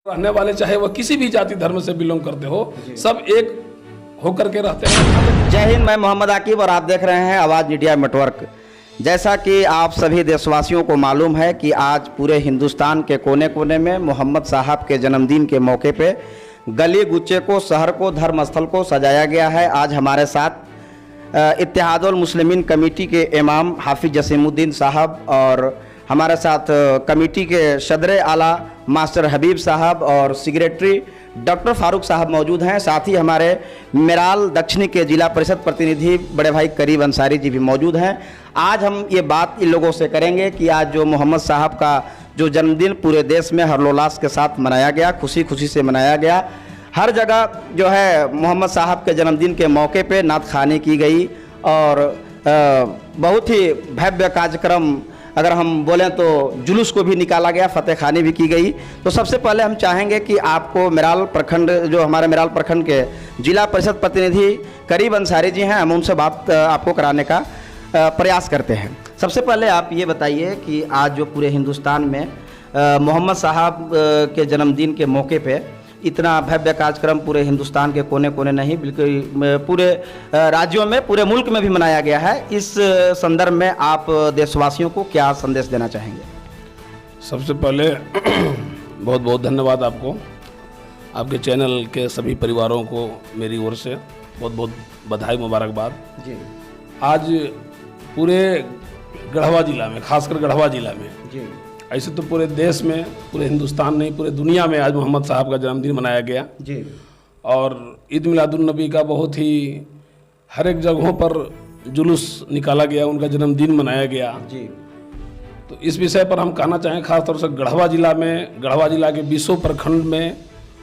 रहने वाले चाहे वह किसी भी जाति धर्म से बिलोंग करते हो, सब एक होकर के रहते हैं। जय हिंद, मैं मोहम्मद आकिब और आप देख रहे हैं आवाज़ मीडिया नेटवर्क। जैसा कि आप सभी देशवासियों को मालूम है कि आज पूरे हिंदुस्तान के कोने कोने में मोहम्मद साहब के जन्मदिन के मौके पे गली गुच्चे को, शहर को, धर्म स्थल को सजाया गया है। आज हमारे साथ इत्तेहादुल मुस्लिमीन कमेटी के इमाम हाफिज जसीमुद्दीन साहब और हमारे साथ कमेटी के सदर आला मास्टर हबीब साहब और सेक्रेटरी डॉक्टर फारूक साहब मौजूद हैं। साथ ही हमारे मेराल दक्षिणी के जिला परिषद प्रतिनिधि बड़े भाई करीब अंसारी जी भी मौजूद हैं। आज हम ये बात इन लोगों से करेंगे कि आज जो मोहम्मद साहब का जो जन्मदिन पूरे देश में हर्षोल्लास के साथ मनाया गया, खुशी खुशी से मनाया गया। हर जगह जो है मोहम्मद साहब के जन्मदिन के मौके पे नात खानी की गई और बहुत ही भव्य कार्यक्रम, अगर हम बोलें तो जुलूस को भी निकाला गया, फतेह खानी भी की गई। तो सबसे पहले हम चाहेंगे कि आपको मेराल प्रखंड, जो हमारे मेराल प्रखंड के जिला परिषद प्रतिनिधि करीब अंसारी जी हैं, हम उनसे बात आपको कराने का प्रयास करते हैं। सबसे पहले आप ये बताइए कि आज जो पूरे हिंदुस्तान में मोहम्मद साहब के जन्मदिन के मौके पे इतना भव्य कार्यक्रम पूरे हिंदुस्तान के कोने कोने नहीं बिल्कुल पूरे राज्यों में, पूरे मुल्क में भी मनाया गया है, इस संदर्भ में आप देशवासियों को क्या संदेश देना चाहेंगे? सबसे पहले बहुत बहुत धन्यवाद आपको, आपके चैनल के सभी परिवारों को मेरी ओर से बहुत बहुत बधाई, मुबारकबाद जी। आज पूरे गढ़वा जिला में, खासकर गढ़वा जिला में जी, ऐसे तो पूरे देश में, पूरे हिंदुस्तान नहीं, पूरे दुनिया में आज मोहम्मद साहब का जन्मदिन मनाया गया जी। और ईद मिलादुन नबी का बहुत ही हर एक जगहों पर जुलूस निकाला गया, उनका जन्मदिन मनाया गया जी। तो इस विषय पर हम कहना चाहें, खासतौर से गढ़वा जिला में, गढ़वा जिला के 20 प्रखंड में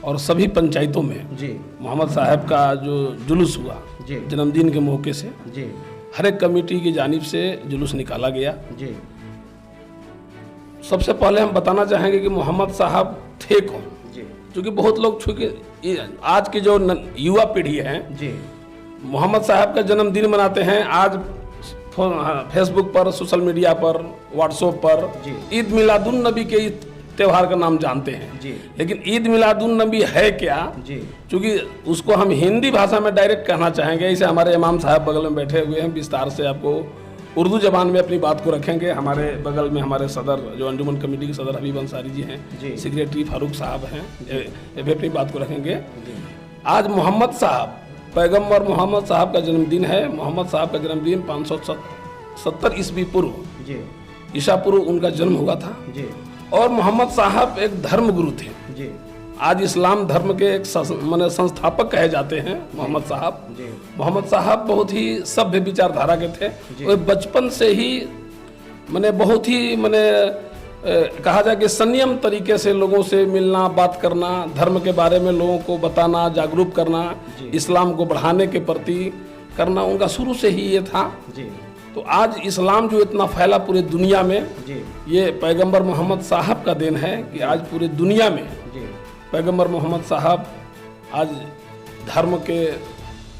और सभी पंचायतों में जी मोहम्मद साहब का जो जुलूस हुआ जी जन्मदिन के मौके से, जी हर एक कमेटी की जानिब से जुलूस निकाला गया जी। सबसे पहले हम बताना चाहेंगे कि मोहम्मद साहब थे कौन, जी क्योंकि बहुत लोग, चूँकि आज की जो युवा पीढ़ी है जी मोहम्मद साहब का जन्मदिन मनाते हैं, आज फेसबुक पर, सोशल मीडिया पर, व्हाट्सएप पर जी। ईद मिलादुन नबी के त्यौहार का नाम जानते हैं जी। लेकिन ईद मिलादुन नबी है क्या, जी। क्योंकि उसको हम हिंदी भाषा में डायरेक्ट कहना चाहेंगे। इसे हमारे इमाम साहब बगल में बैठे हुए हैं, विस्तार से आपको उर्दू जबान में अपनी बात को रखेंगे। हमारे बगल में हमारे सदर, जो अंजुमन कमेटी के सदर हबीब अंसारी जी हैं, सेक्रेटरी फारूक साहब हैं, ये भी अपनी बात को रखेंगे। आज मोहम्मद साहब, पैगम्बर मोहम्मद साहब का जन्मदिन है। मोहम्मद साहब का जन्मदिन 570 ईस्वी पूर्व, ईसा पूर्व उनका जन्म हुआ था जी। और मोहम्मद साहब एक धर्मगुरु थे जी। आज इस्लाम धर्म के एक माने संस्थापक कहे जाते हैं मोहम्मद साहब। मोहम्मद साहब बहुत ही सभ्य विचारधारा के थे। वो बचपन से ही माने बहुत ही माने कहा जाए कि संयम तरीके से लोगों से मिलना, बात करना, धर्म के बारे में लोगों को बताना, जागरूक करना, इस्लाम को बढ़ाने के प्रति करना, उनका शुरू से ही ये था। तो आज इस्लाम जो इतना फैला पूरे दुनिया में, ये पैगंबर मोहम्मद साहब का देन है कि आज पूरे दुनिया में पैगंबर मोहम्मद साहब आज धर्म के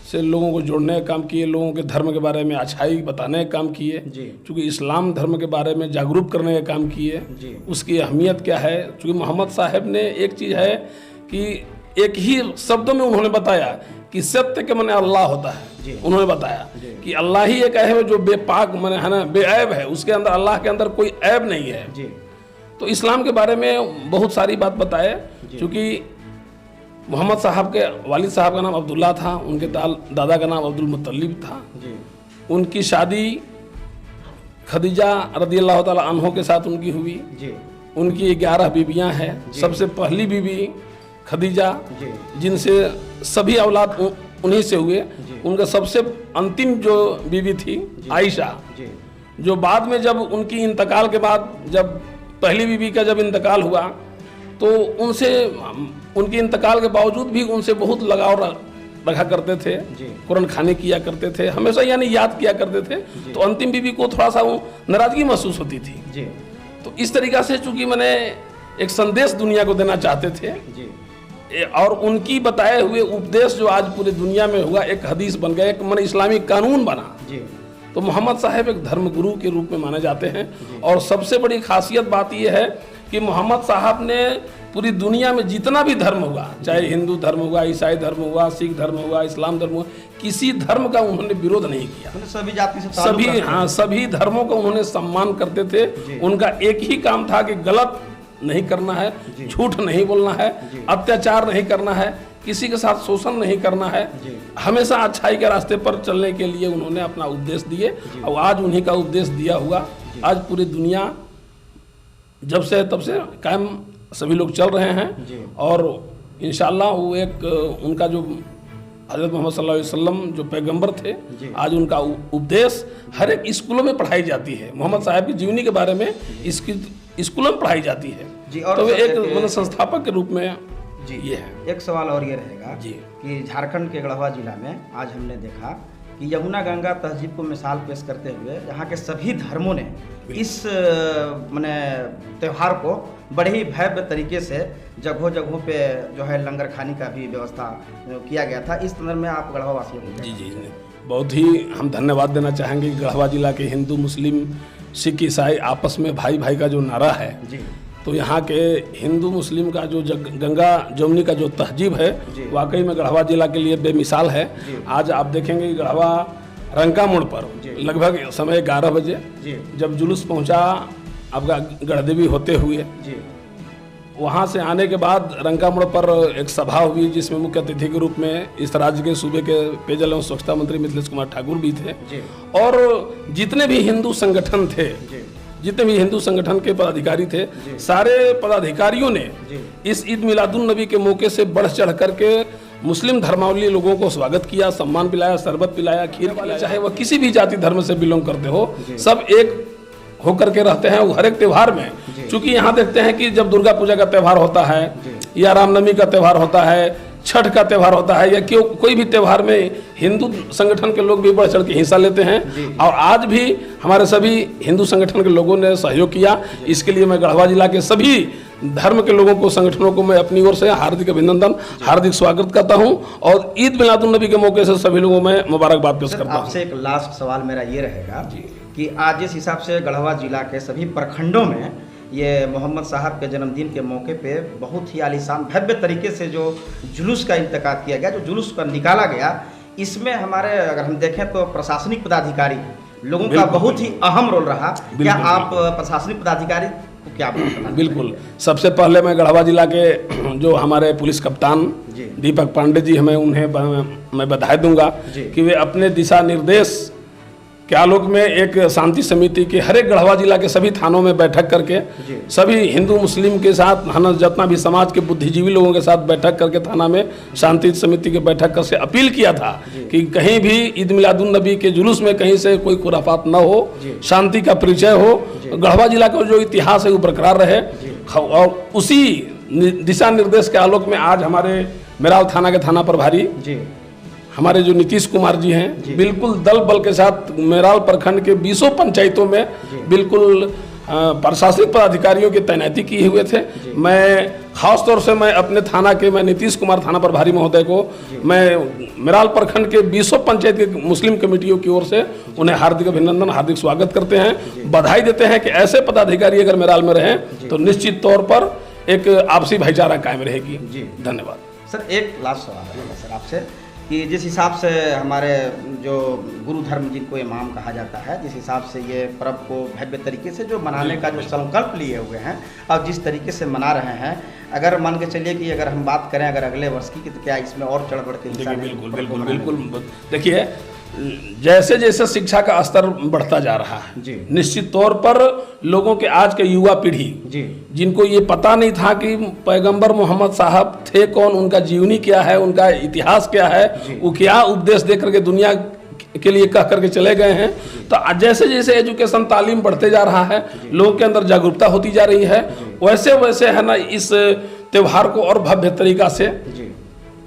से लोगों को जोड़ने का काम किए, लोगों के धर्म के बारे में अच्छाई बताने का काम किए, क्योंकि इस्लाम धर्म के बारे में जागरूक करने का काम किए। उसकी अहमियत क्या है, क्योंकि मोहम्मद साहब ने एक चीज़ है कि एक ही शब्दों में उन्होंने बताया कि सत्य के माने अल्लाह होता है। उन्होंने बताया कि अल्लाह ही एक है जो बेपाक माने है ना, बेऐब है, उसके अंदर, अल्लाह के अंदर कोई ऐब नहीं है। तो इस्लाम के बारे में बहुत सारी बात बताए। क्योंकि मोहम्मद साहब के वालिद साहब का नाम अब्दुल्ला था, उनके दादा का नाम अब्दुल मुत्तलिब था। उनकी शादी खदीजा रदियल्लाहु ताला अन्हो के साथ उनकी हुई। उनकी 11 बीवियां हैं। सबसे पहली बीवी खदीजा, जिनसे सभी औलाद उन्हीं से हुए। उनका सबसे अंतिम जो बीवी थी आयशा, जो बाद में जब उनकी इंतकाल के बाद, जब पहली बीवी का जब इंतकाल हुआ तो उनसे, उनके इंतकाल के बावजूद भी उनसे बहुत लगाव रखा करते थे, कुरान खाने किया करते थे, हमेशा यानी याद किया करते थे। तो अंतिम बीवी को थोड़ा सा नाराजगी महसूस होती थी। तो इस तरीक़ा से चूँकि मैंने एक संदेश दुनिया को देना चाहते थे और उनकी बताए हुए उपदेश जो आज पूरी दुनिया में हुआ, एक हदीस बन गया, एक माने इस्लामी कानून बना। तो मोहम्मद साहब एक धर्मगुरु के रूप में माने जाते हैं। और सबसे बड़ी खासियत बात यह है कि मोहम्मद साहब ने पूरी दुनिया में जितना भी धर्म हुआ, चाहे हिंदू धर्म हुआ, ईसाई धर्म हुआ, सिख धर्म हुआ, इस्लाम धर्म हुआ, किसी धर्म का उन्होंने विरोध नहीं किया। सभी जाति से सभी, हाँ, सभी धर्मों को उन्होंने सम्मान करते थे। उनका एक ही काम था कि गलत नहीं करना है, झूठ नहीं बोलना है, अत्याचार नहीं करना है, किसी के साथ शोषण नहीं करना है, हमेशा अच्छाई के रास्ते पर चलने के लिए उन्होंने अपना उपदेश दिए। और आज उन्हीं का उपदेश दिया हुआ आज पूरी दुनिया जब से तब से कायम सभी लोग चल रहे हैं। और इंशाअल्लाह वो एक उनका जो हज़रत मोहम्मद सल्लल्लाहु अलैहि वसल्लम जो पैगंबर थे, आज उनका उपदेश हर एक स्कूलों में पढ़ाई जाती है। मोहम्मद साहब की जीवनी के बारे में इसकी स्कूलों में पढ़ाई जाती है। और तो वे एक मतलब संस्थापक के रूप में ये है। एक सवाल और ये रहेगा कि झारखंड के गढ़वा जिला में आज हमने देखा कि यमुना गंगा तहजीब को मिसाल पेश करते हुए यहाँ के सभी धर्मों ने इस माने त्यौहार को बड़े ही भव्य तरीके से जगहों जगहों पे जो है लंगर खाने का भी व्यवस्था किया गया था। इस संदर्भ में आप गढ़वा वासियों को जी बहुत ही हम धन्यवाद देना चाहेंगे। गढ़वा जिला के हिंदू, मुस्लिम, सिख, ईसाई आपस में भाई भाई का जो नारा है, तो यहाँ के हिंदू मुस्लिम का जो गंगा जमुनी का जो तहजीब है, वाकई में गढ़वा जिला के लिए बेमिसाल है। आज आप देखेंगे गढ़वा रंका मोड़ पर लगभग समय 11 बजे जब जुलूस पहुँचा आपका गढ़देवी होते हुए, वहाँ से आने के बाद रंका मोड़ पर एक सभा हुई जिसमें मुख्य अतिथि के रूप में इस राज्य के सूबे के पेयजल एवं स्वच्छता मंत्री मिथिलेश कुमार ठाकुर भी थे। और जितने भी हिंदू संगठन थे, जितने भी हिंदू संगठन के पदाधिकारी थे, सारे पदाधिकारियों ने इस ईद मिलादुन नबी के मौके से बढ़ चढ़ करके मुस्लिम धर्मावलंबी लोगों को स्वागत किया, सम्मान पिलाया, शरबत पिलाया, खीर पिलाया। चाहे वह किसी भी जाति धर्म से बिलोंग करते हो, सब एक होकर के रहते हैं। हर एक त्यौहार में, चूंकि यहाँ देखते हैं कि जब दुर्गा पूजा का त्यौहार होता है या रामनवमी का त्यौहार होता है, छठ का त्यौहार होता है, या कोई भी त्यौहार में हिंदू संगठन के लोग भी बढ़ चढ़ के हिस्सा लेते हैं। और आज भी हमारे सभी हिंदू संगठन के लोगों ने सहयोग किया। इसके लिए मैं गढ़वा जिला के सभी धर्म के लोगों को, संगठनों को मैं अपनी ओर से हार्दिक अभिनंदन, हार्दिक स्वागत करता हूं। और ईद मिलादुन नबी के मौके से सभी लोगों में मुबारकबाद पेश करता हूं। आपसे एक लास्ट सवाल मेरा ये रहेगा कि आज जिस हिसाब से गढ़वा जिला के सभी प्रखंडों में ये मोहम्मद साहब के जन्मदिन के मौके पे बहुत ही आलीशान भव्य तरीके से जो जुलूस का इंतकाद किया गया, जो जुलूस का निकाला गया, इसमें हमारे अगर हम देखें तो प्रशासनिक पदाधिकारी लोगों का बहुत ही अहम रोल रहा। क्या आप प्रशासनिक पदाधिकारी को क्या बताना? बिल्कुल, सबसे पहले मैं गढ़वा जिला के जो हमारे पुलिस कप्तान दीपक पांडे जी, उन्हें मैं बधाई दूंगा कि वे अपने दिशा निर्देश के आलोक में एक शांति समिति के हर एक गढ़वा जिला के सभी थानों में बैठक करके सभी हिंदू मुस्लिम के साथ, जितना भी समाज के बुद्धिजीवी लोगों के साथ बैठक करके थाना में शांति समिति के बैठक कर से अपील किया था कि कहीं भी ईद मिलादुन नबी के जुलूस में कहीं से कोई खुराफात न हो, शांति का परिचय हो, गढ़वा जिला का जो इतिहास है वो बरकरार रहे। और उसी दिशा निर्देश के आलोक में आज हमारे मेराल थाना के थाना प्रभारी हमारे जो नीतीश कुमार जी हैं, बिल्कुल दल बल के साथ मेराल प्रखंड के 20 पंचायतों में बिल्कुल प्रशासनिक पदाधिकारियों की तैनाती किए हुए थे। मैं खास तौर से मैं अपने थाना के नीतीश कुमार थाना प्रभारी महोदय को मैं मेराल प्रखंड के 20 पंचायत के मुस्लिम कमेटियों की ओर से उन्हें हार्दिक अभिनंदन, हार्दिक स्वागत करते हैं, बधाई देते हैं कि ऐसे पदाधिकारी अगर मेराल में रहें तो निश्चित तौर पर एक आपसी भाईचारा कायम रहेगी। धन्यवाद सर। एक लास्ट सवाल है सर आपसे कि जिस हिसाब से हमारे जो गुरु धर्म जिनको इमाम कहा जाता है, जिस हिसाब से ये पर्व को भव्य तरीके से जो मनाने का जो संकल्प लिए हुए हैं और जिस तरीके से मना रहे हैं, अगर मान के चलिए कि अगर हम बात करें अगर अगले वर्ष की, तो क्या इसमें और चढ़ बढ़ के? बिल्कुल। देखिए, जैसे जैसे शिक्षा का स्तर बढ़ता जा रहा है, निश्चित तौर पर लोगों के आज के युवा पीढ़ी जिनको ये पता नहीं था कि पैगंबर मोहम्मद साहब थे कौन, उनका जीवनी क्या है, उनका इतिहास क्या है, वो क्या उपदेश दे करके दुनिया के लिए कह करके चले गए हैं, तो जैसे जैसे एजुकेशन तालीम बढ़ते जा रहा है, लोगों के अंदर जागरूकता होती जा रही है, वैसे वैसे है ना इस त्यौहार को और भव्य तरीका से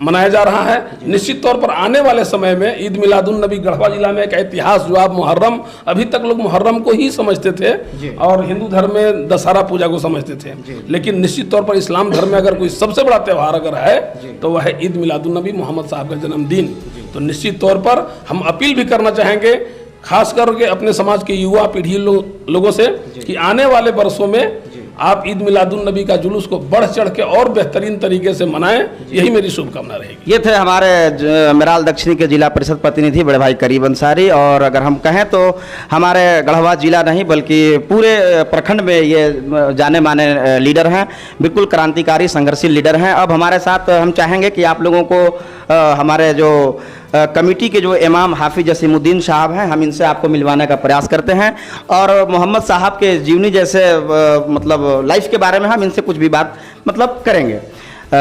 मनाया जा रहा है। निश्चित तौर पर आने वाले समय में ईद मिलादुन नबी गढ़वा जिला में एक इतिहास, जो आप मुहर्रम, अभी तक लोग मुहर्रम को ही समझते थे और हिंदू धर्म में दशहरा पूजा को समझते थे, लेकिन निश्चित तौर पर इस्लाम धर्म में अगर कोई सबसे बड़ा त्यौहार अगर है तो वह है ईद मिलादुन नबी, मोहम्मद साहब का जन्मदिन। तो निश्चित तौर पर हम अपील भी करना चाहेंगे खास करके अपने समाज के युवा पीढ़ी लोगों से कि आने वाले वर्षों में आप ईद मिलादुन नबी का जुलूस को बढ़ चढ़ के और बेहतरीन तरीके से मनाएं, यही मेरी शुभकामना रहेगी। ये थे हमारे मेराल दक्षिणी के जिला परिषद प्रतिनिधि बड़े भाई करीब अंसारी। और अगर हम कहें तो हमारे गढ़वा जिला नहीं बल्कि पूरे प्रखंड में ये जाने माने लीडर हैं, बिल्कुल क्रांतिकारी संघर्षशील लीडर हैं। अब हमारे साथ हम चाहेंगे कि आप लोगों को हमारे जो कमेटी के जो इमाम हाफिज जसीमुद्दीन साहब हैं, हम इनसे आपको मिलवाने का प्रयास करते हैं और मोहम्मद साहब के जीवनी जैसे मतलब लाइफ के बारे में हम इनसे कुछ भी बात मतलब करेंगे।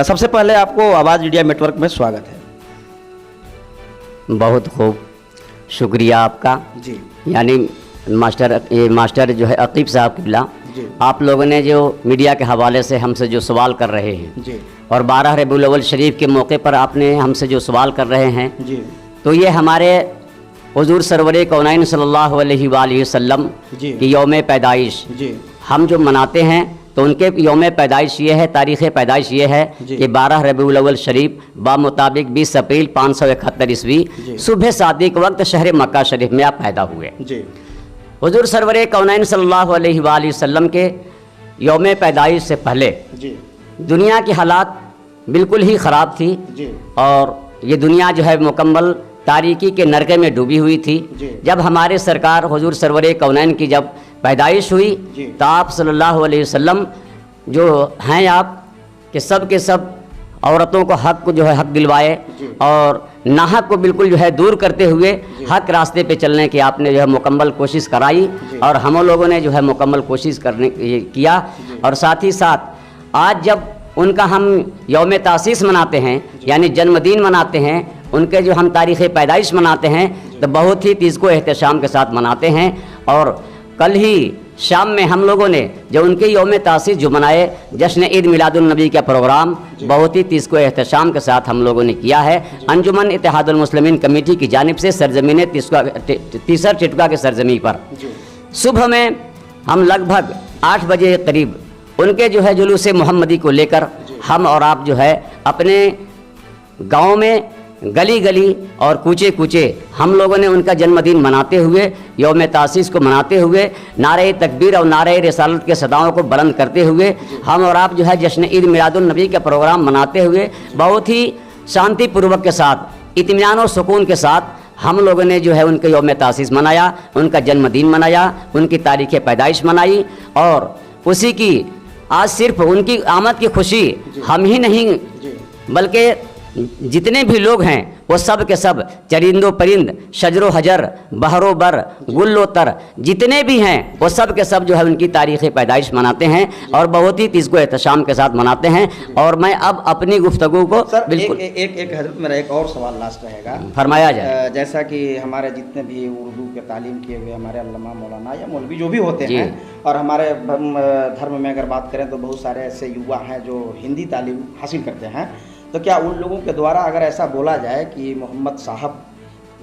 सबसे पहले आपको आवाज़ मीडिया नेटवर्क में स्वागत है। बहुत खूब, शुक्रिया आपका जी। यानी मास्टर जो है अकीब साहब किबला, आप लोगों ने जो मीडिया के हवाले से हमसे जो सवाल कर रहे हैं जी। और 12 रबीउल अव्वल शरीफ के मौके पर आपने हमसे जो सवाल कर रहे हैं जी। तो ये हमारे हुजूर सरवर कौनैन सल्लल्लाहु अलैहि वसल्लम की यौम पैदाइश जी। हम जो मनाते हैं तो उनके यौम पैदाइश ये है, तारीख़ पैदाइश ये है कि 12 रबीउल अव्वल शरीफ बामुताबिक 20 अप्रैल 571 ईस्वी सुबह सादिक वक्त शहर मक्का शरीफ में आप पैदा हुए। जी। हुजूर सरवर कौनैन सल्लल्लाहु अलैहि वसल्लम के यौम पैदाइश से पहले जी। दुनिया की हालात बिल्कुल ही ख़राब थी जी। और ये दुनिया जो है मुकम्मल तारीकी के नरके में डूबी हुई थी। जब हमारे सरकार हुजूर सरवर कौनैन की जब पैदाइश हुई तो आप सल्लल्लाहु अलैहि वसल्लम जो हैं आप कि सब के सब औरतों को हक को जो है हक दिलवाए और नाहक को बिल्कुल जो है दूर करते हुए हक रास्ते पे चलने की आपने जो है मुकम्मल कोशिश कराई और हम लोगों ने जो है मुकम्मल कोशिश करने किया। और साथ ही साथ आज जब उनका हम यौम तासीस मनाते हैं यानी जन्मदिन मनाते हैं, उनके जो हम तारीख़ पैदाइश मनाते हैं तो बहुत ही तीज़ को एहतशाम के साथ मनाते हैं। और कल ही शाम में हम लोगों ने जो उनके यौम तासीस जो मनाए जश्न ईद मिलादुन नबी का प्रोग्राम बहुत ही तीज़ को एहतशाम के साथ हम लोगों ने किया है। अंजुमन इत्तेहादुल मुस्लिमीन कमेटी की जानिब से सरजमीन तीसर चिटका के सरजमी पर सुबह में हम लगभग 8 बजे करीब उनके जो है जुलूस मोहम्मदी को लेकर हम और आप जो है अपने गाँव में गली गली और कूचे कूचे हम लोगों ने उनका जन्मदिन मनाते हुए यौम तासीस को मनाते हुए नारे तकबीर और नारे रिसालत के सदाओं को बुलंद करते हुए हम और आप जो है जश्न ईद मिलादुन नबी का प्रोग्राम मनाते हुए बहुत ही शांतिपूर्वक के साथ इत्मीनान और सुकून के साथ हम लोगों ने जो है उनके यौम तासीस मनाया, उनका जन्मदिन मनाया, उनकी तारीख़ पैदाइश मनाई। और उसी की आज सिर्फ उनकी आमद की खुशी हम ही नहीं बल्कि जितने भी लोग हैं वो सब के सब चरिंदो परिंद शजरो हजर बहरो बर गुल्लो तर जितने भी हैं वो सब के सब जो है उनकी तारीख़ पैदाइश मनाते हैं और बहुत ही तीज़ को एहतशाम के साथ मनाते हैं। और मैं अब अपनी गुफ्तगू को सर बिल्कुल एक हजरत मेरा एक और सवाल लास्ट रहेगा, फरमाया जाए। जैसा कि हमारे जितने भी उर्दू के तालीम किए हुए हमारे अल्लामा मौलाना या मौलवी जो भी होते हैं और हमारे धर्म में अगर बात करें तो बहुत सारे ऐसे युवा हैं जो हिंदी तालीम हासिल करते हैं, तो क्या उन लोगों के द्वारा अगर ऐसा बोला जाए कि मोहम्मद साहब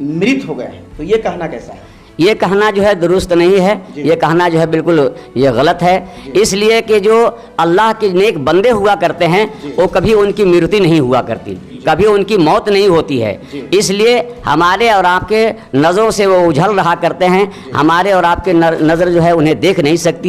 मृत हो गए हैं तो ये कहना कैसा है? ये कहना जो है दुरुस्त नहीं है, ये कहना जो है बिल्कुल ये गलत है। इसलिए कि जो अल्लाह के नेक बंदे हुआ करते हैं वो कभी उनकी मृत्यु नहीं हुआ करती, कभी उनकी मौत नहीं होती है। इसलिए हमारे और आपके नज़रों से वो उझल रहा करते हैं, हमारे और आपके नज़र जो है उन्हें देख नहीं सकती है।